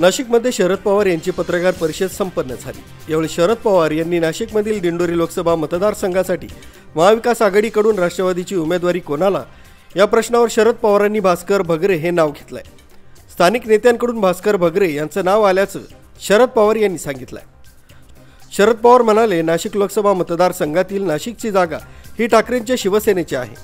नाशिकमध्ये शरद पवार यांची पत्रकार परिषद संपन्न झाली। यावेळी शरद पवार यांनी नाशिकमधील दिंडोरी लोकसभा मतदारसंघासाठी महाविकास आघाडीकडून राष्ट्रवादीची उमेदवारी कोणाला या प्रश्नावर शरद पवारांनी भास्कर भगरे हे नाव घेतलंय। स्थानिक नेत्यांकडून भास्कर भगरे यांचं नाव आल्याचं शरद पवार यांनी सांगितलंय। शरद पवार म्हणाले, नाशिक लोकसभा मतदारसंघातील नाशिकची जागा ही ठाकरेंच्या शिवसेनेची आहे,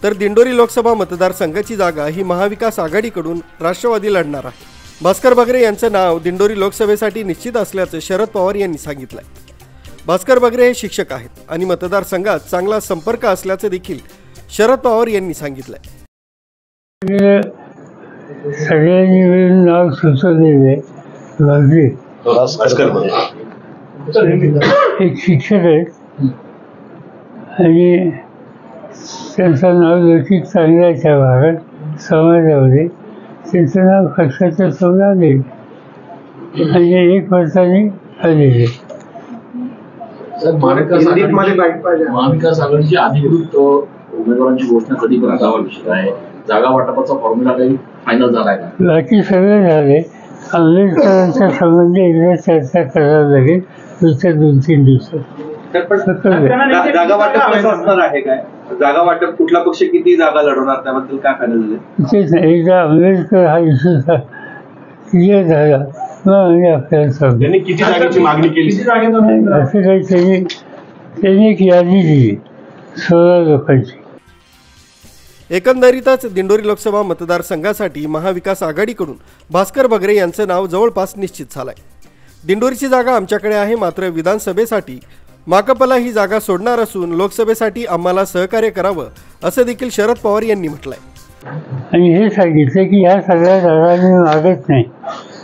तर दिंडोरी लोकसभा मतदारसंघाची जागा ही महाविकास आघाडीकडून राष्ट्रवादी लढणार आहे। भास्कर भगरे यांचं नाव दिंडोरी लोकसभेसाठी निश्चित असल्याचं शरद पवार यांनी सांगितलंय। भास्कर भगरे हे शिक्षक आहेत आणि मतदारसंघात चांगला संपर्क असल्याचं देखील शरद पवार यांनी सांगितलंय। सगळ्यांनी मिळून नाव सुचवलेले एक शिक्षक आहेत आणि त्यांचं नाव लौकिक चांगलं आहे त्या भागात समाजामध्ये। त्यांचं नाव खर्चाच्या सोडा आले आणि 1 वर्षाने आलेले। महाविकास आघाडीची अधिकृत उमेदवारांची घोषणा कधीपर्यंत आवश्यक आहे? जागा वाटपाचा फॉर्म्युला काही फायनल झालाय का? बाकी सगळं झाले। आंबेडकरांच्या संबंधी एकदा चर्चा करायला लागेल पुढच्या 2-3 दिवसात। जागा वाटप कसं असणार आहे? काय जागा वाटप, कुठला पक्ष किती जागा लढवणार, त्याबद्दल काय फायनल झाले? तेच एकदा आंबेडकर हा इश्यू क्लिअर झाला म्हणजे आपल्याला सांगतो त्यांनी किती जागेची मागणी केली असं काही त्यांनी एक यादी दिली 16 लोकांची। एकंदरीतच दिंडोरी लोकसभा मतदारसंघासाठी महाविकास आघाडीकडून भास्कर भगरे यांचं नाव जवळपास निश्चित झालंय। दिंडोरीची जागा आमच्याकडे आहे, मात्र विधानसभेसाठी माकपला ही जागा सोडणार असून लोकसभेसाठी आम्हाला सहकार्य करावं असं देखील शरद पवार यांनी म्हटलंय। आणि हे सांगितलं की ह्या सगळ्या जागा मी मागत नाही,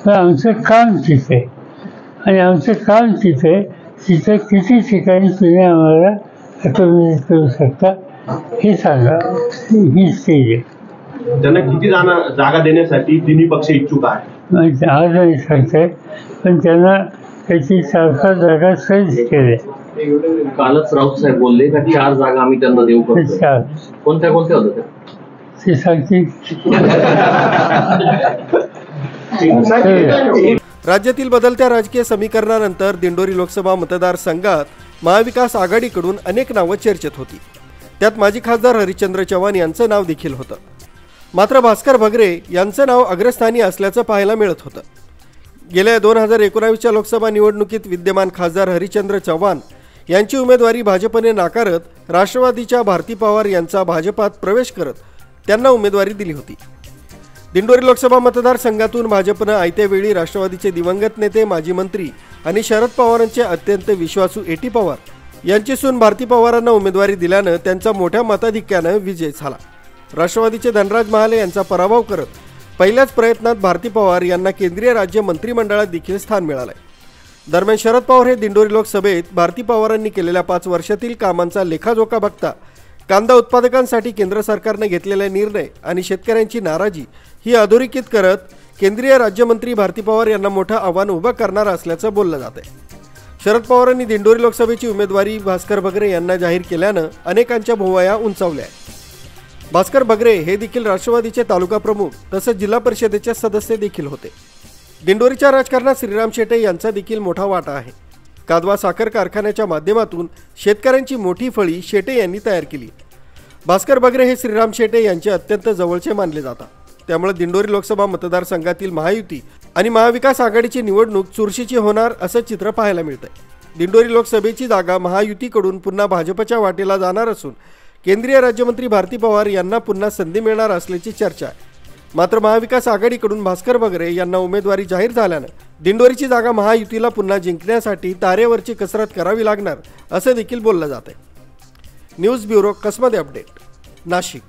पण आमचं काम तिथे आणि आमचं काम तिथे किती ठिकाणी तुम्ही आम्हाला अकोमोडेट करू शकता हे सांगा, ही स्टेज आहे। त्यांना किती जागा देण्यासाठी तिन्ही पक्ष इच्छुक आहेत आज नाही सांगताय, पण त्यांना त्याची 4-5 जागा सहज केल्या। कालच राऊत साहेब बोलले का 4 जागा आम्ही त्यांना देऊ करतो। कोणत्या कोणत्या होत्या ते सांगतील। राज्यातील बदलत्या राजकीय समीकरणानंतर दिंडोरी लोकसभा मतदारसंघात महाविकास आघाडीकडून अनेक नावं चर्चेत होती। त्यात माजी खासदार हरिश्चंद्र चव्हाण यांचं नाव देखील होतं, मात्र भास्कर भगरे यांचं नाव अग्रस्थानी असल्याचं पाहायला मिळत होतं। गेल्या 2019च्या लोकसभा निवडणुकीत विद्यमान खासदार हरिश्चंद्र चव्हाण यांची उमेदवारी भाजपने नाकारत राष्ट्रवादीच्या भारती पवार यांचा भाजपात प्रवेश करत त्यांना उमेदवारी दिली होती। दिंडोरी लोकसभा मतदारसंघातून भाजपनं आयत्या वेळी राष्ट्रवादीचे दिवंगत नेते, माजी मंत्री आणि शरद पवारांचे अत्यंत विश्वासू एटी पवार यांची सून भारती पवारांना उमेदवारी दिल्यानं त्यांचा मोठ्या मताधिक्यानं विजय झाला। राष्ट्रवादीचे धनराज महाले यांचा पराभव करत पहिल्याच प्रयत्नात भारती पवार यांना केंद्रीय राज्य मंत्रिमंडळात देखील स्थान मिळालंय। दरम्यान शरद पवार हे दिंडोरी लोकसभेत भारती पवारांनी केलेल्या 5 वर्षातील कामांचा लेखाजोखा बघता कांदा उत्पादकांसाठी केंद्र सरकारने घेतलेले निर्णय आणि शेतकऱ्यांची नाराजी ही अधोरेखित करत केंद्रीय राज्यमंत्री भारती पवार यांना मोठं आव्हान उभं करणार असल्याचं बोललं जात आहे। शरद पवारांनी दिंडोरी लोकसभेची उमेदवारी भास्कर भगरे यांना जाहीर केल्यानं अनेकांच्या भुवया उंचावल्या आहेत। भास्कर भगरे हे देखील राष्ट्रवादीचे तालुका प्रमुख तसंच जिल्हा परिषदेचे सदस्य देखील होते। दिंडोरीच्या राजकारणात श्रीराम शेटे यांचा देखील मोठा वाटा आहे। कादवा साखर कारखान्याच्या माध्यमातून शेतकऱ्यांची मोठी फळी शेटे यांनी तयार केली। भास्कर भगरे हे श्रीराम शेटे यांचे अत्यंत जवळचे मानले जातात, त्यामुळे दिंडोरी लोकसभा मतदारसंघातील महायुती आणि महाविकास आघाडीची निवडणूक चुरशीची होणार असं चित्र पाहायला मिळतंय। दिंडोरी लोकसभेची जागा महायुतीकडून पुन्हा भाजपच्या वाटेला जाणार असून केंद्रीय राज्यमंत्री भारती पवार यांना पुन्हा संधी मिळणार असल्याची चर्चा आहे। मात्र महाविकास आघाडीकडून भास्कर भगरे यांना उमेदवारी जाहीर झाल्यानं दिंडोरीची जागा महायुतीला पुन्हा जिंकण्यासाठी तारेवरची कसरत करावी लागणार असं देखील बोललं जात आहे। न्यूज ब्युरो, कसमध्ये अपडेट, नाशिक।